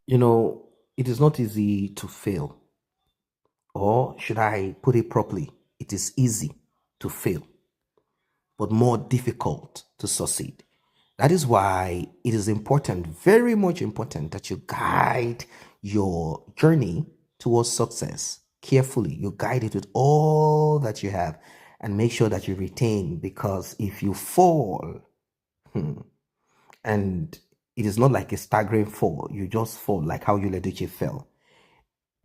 You know, it is not easy to fail, or should I put it properly? It is easy to fail, but more difficult to succeed. That is why it is important, very much important, that you guide your journey towards success carefully. You guide it with all that you have and make sure that you retain, because if you fall, and it is not like a staggering fall, you just fall like how Edochie fell.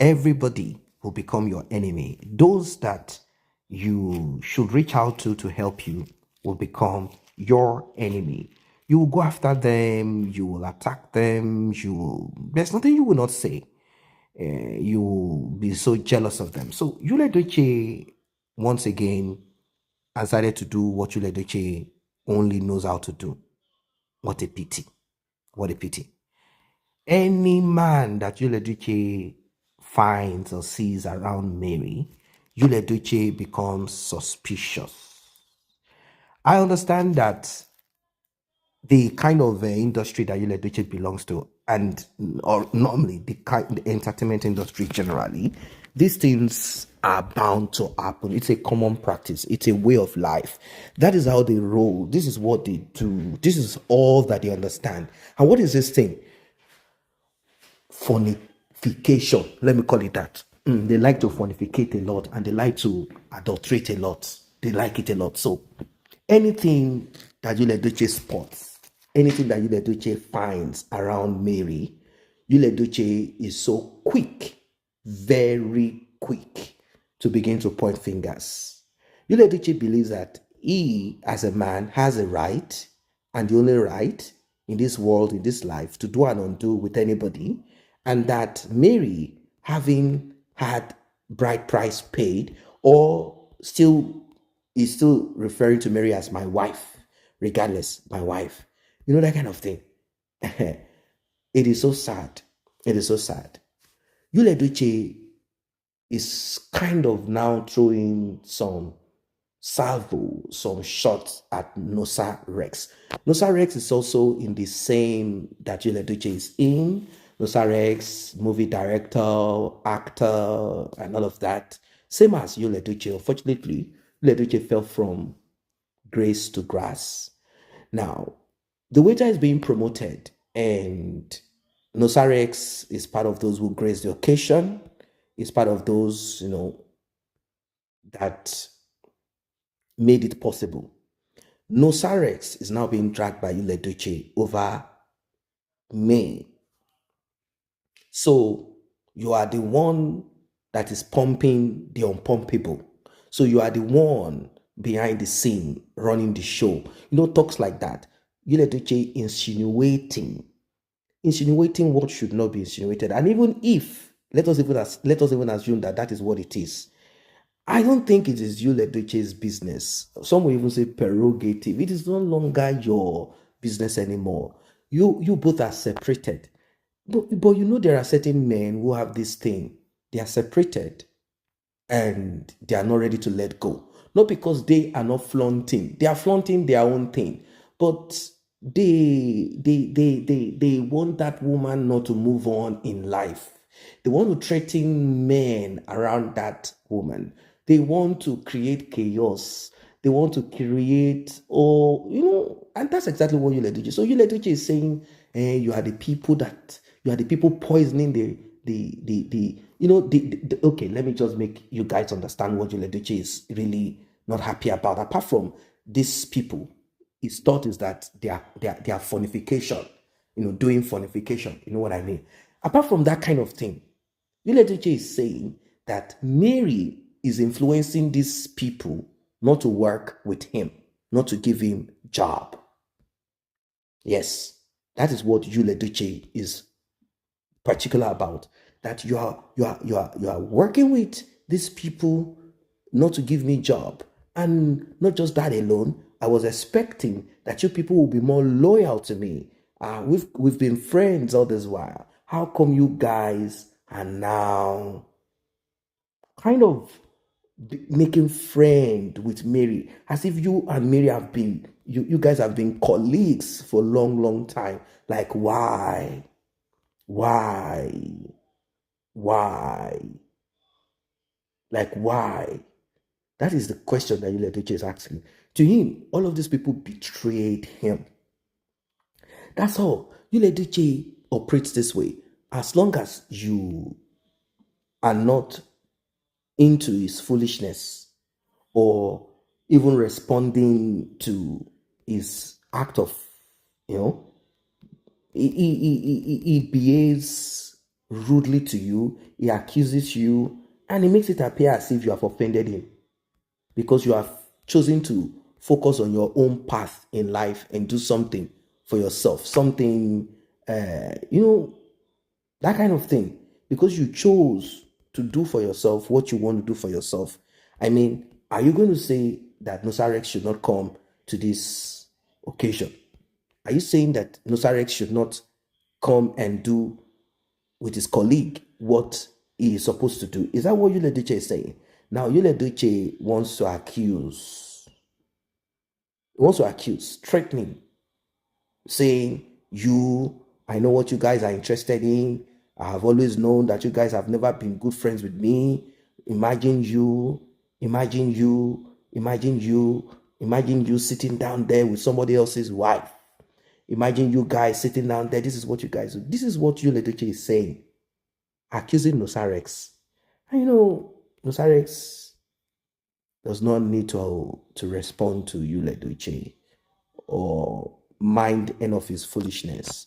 Everybody will become your enemy. Those that you should reach out to help you will become your enemy. You will go after them, you will attack them, there's nothing you will not say. You will be so jealous of them. So Edochie, once again, decided to do what Edochie only knows how to do. What a pity. What a pity. Any man that Edochie finds or sees around Mary, Edochie becomes suspicious. I understand that the kind of industry that Edochie belongs to, and or normally the entertainment industry generally, these things are bound to happen. It's a common practice. It's a way of life. That is how they roll. This is what they do. This is all that they understand. And what is this thing? Fornication. Let me call it that. They like to fornicate a lot, and they like to adulterate a lot. They like it a lot. So anything that Edochie spots, anything that Edochie finds around Mary, Edochie is so quick, very quick, to begin to point fingers. Edochie believes that he, as a man, has a right, and the only right in this world, in this life, to do and undo with anybody, and that Mary, having had bride price paid, or still is still referring to Mary as my wife, regardless, my wife. You know, that kind of thing. It is so sad. It is so sad. Edochie is kind of now throwing some salvo, some shots at Nosa Rex. Nosa Rex is also in the same that Edochie is in. Nosa Rex, movie director, actor, and all of that. Same as Edochie. Unfortunately, Edochie fell from grace to grass. Now, the waiter is being promoted, and Nosa Rex is part of those who grace the occasion. Is part of those, that made it possible. Nosa Rex is now being dragged by Edochie over me. So you are the one that is pumping the unpumpable. So you are the one behind the scene running the show. Talks like that. Edochie insinuating what should not be insinuated. And even if let us even assume that is what it is, I don't think it is Edochie's business. Some will even say prerogative. It is no longer your business anymore. You both are separated. But there are certain men who have this thing. They are separated and they are not ready to let go. Not because they are not flaunting. They are flaunting their own thing. But they want that woman not to move on in life. They want to threaten men around that woman. They want to create chaos. They want to create, and that's exactly what Edochie. So Edochie is saying, you are the people poisoning okay, let me just make you guys understand what Edochie is really not happy about. Apart from these people, his thought is that they are fornication, doing fornication. You know what I mean? Apart from that kind of thing, Edochie is saying that Mary is influencing these people not to work with him, not to give him job. Yes, that is what Edochie is particular about. That you are working with these people not to give me job. And not just that alone, I was expecting that you people will be more loyal to me. We've been friends all this while. How come you guys are now kind of making friend with Mary, as if you and Mary have been, you guys have been colleagues for a long, long time? Like, why? Why? Why? Like, why? That is the question that Edochie is asking. To him, all of these people betrayed him. That's all. Edochie operates this way. As long as you are not into his foolishness or even responding to his act of, you know, he behaves rudely to you, he accuses you, and he makes it appear as if you have offended him because you have chosen to focus on your own path in life and do something for yourself, something, that kind of thing, because you chose to do for yourself what you want to do for yourself. I mean, are you going to say that NosaRex should not come to this occasion? Are you saying that NosaRex should not come and do with his colleague what he is supposed to do? Is that what Edochie is saying? Now, Edochie wants to accuse, threatening, saying, I know what you guys are interested in. I have always known that you guys have never been good friends with me. Imagine you, imagine you, imagine you, imagine you sitting down there with somebody else's wife. Imagine you guys sitting down there. This is what you guys do. This is what Edochie is saying, accusing NosaRex. And NosaRex does not need to respond to Edochie or mind any of his foolishness.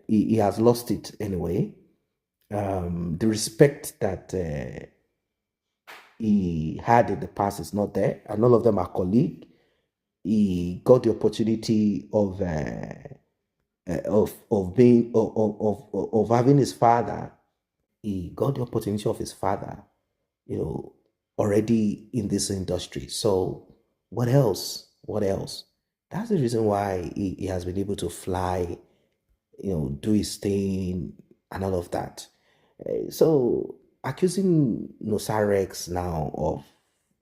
He has lost it anyway. The respect that he had in the past is not there, and all of them are colleagues. He got the opportunity of being of having his father. He got the opportunity of his father, already in this industry. So what else? What else? That's the reason why he has been able to fly, do his thing and all of that. So accusing NosaRex now of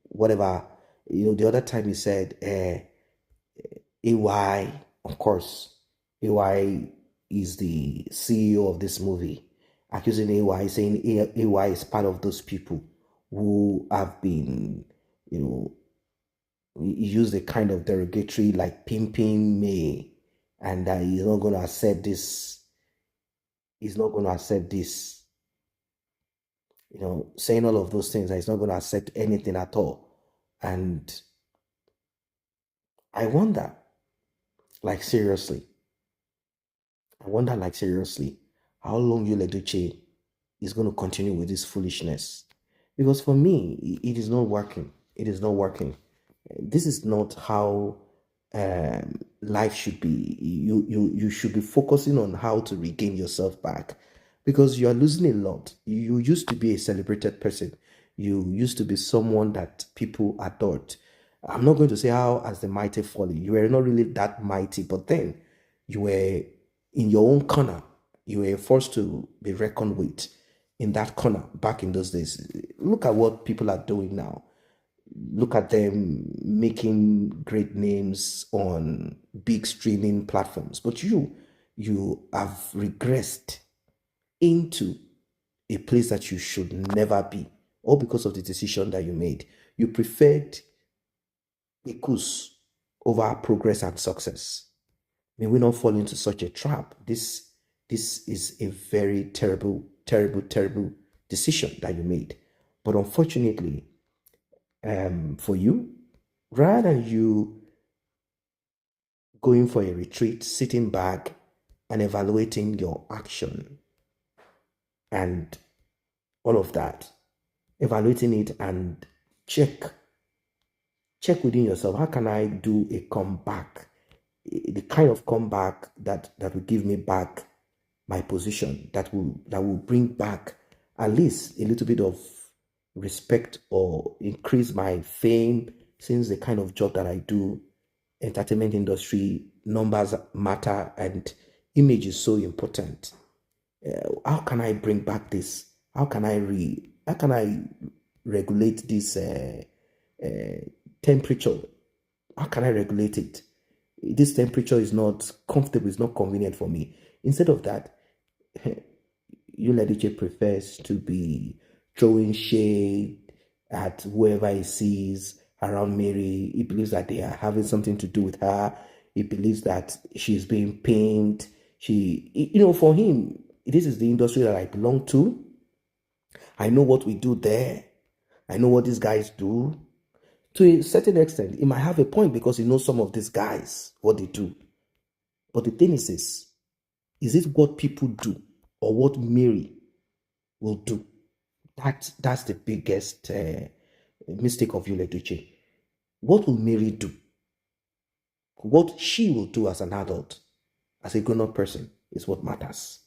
whatever, the other time he said, AY, of course, AY is the CEO of this movie, accusing AY, saying AY is part of those people who have been, he used a kind of derogatory like pimping me, and he's not going to accept this. He's not going to accept this. Saying all of those things, that he's not going to accept anything at all. And I wonder, like seriously, how long Edochie is going to continue with this foolishness. Because for me, it is not working. It is not working. This is not how life should be. You should be focusing on how to regain yourself back, because you are losing a lot. You used to be a celebrated person. You used to be someone that people adored. I'm not going to say how as the mighty fallen. You were not really that mighty, but then you were in your own corner. You were forced to be reckoned with in that corner back in those days. Look at what people are doing now. Look at them making great names on big streaming platforms. But you have regressed into a place that you should never be, all because of the decision that you made. You preferred a course over progress and success. May we not fall into such a trap. This is a very terrible, terrible, terrible decision that you made. But unfortunately, for you, rather than you going for a retreat, sitting back and evaluating your action and all of that, evaluating it and check within yourself, how can I do a comeback, the kind of comeback that will give me back my position, that will bring back at least a little bit of respect or increase my fame, since the kind of job that I do, entertainment industry, numbers matter and image is so important. How can I bring back this? How can I regulate this temperature? How can I regulate it? This temperature is not comfortable, it's not convenient for me. Instead of that, Edochie prefers to be throwing shade at whoever he sees around Mary. He believes that they are having something to do with her. He believes that she's being pained. For him, this is the industry that I belong to. I know what we do there. I know what these guys do. To a certain extent, he might have a point because he knows some of these guys, what they do. But the thing is it what people do or what Mary will do? That's the biggest mistake of Edochie. What will Mary do? What she will do as an adult, as a grown-up person, is what matters.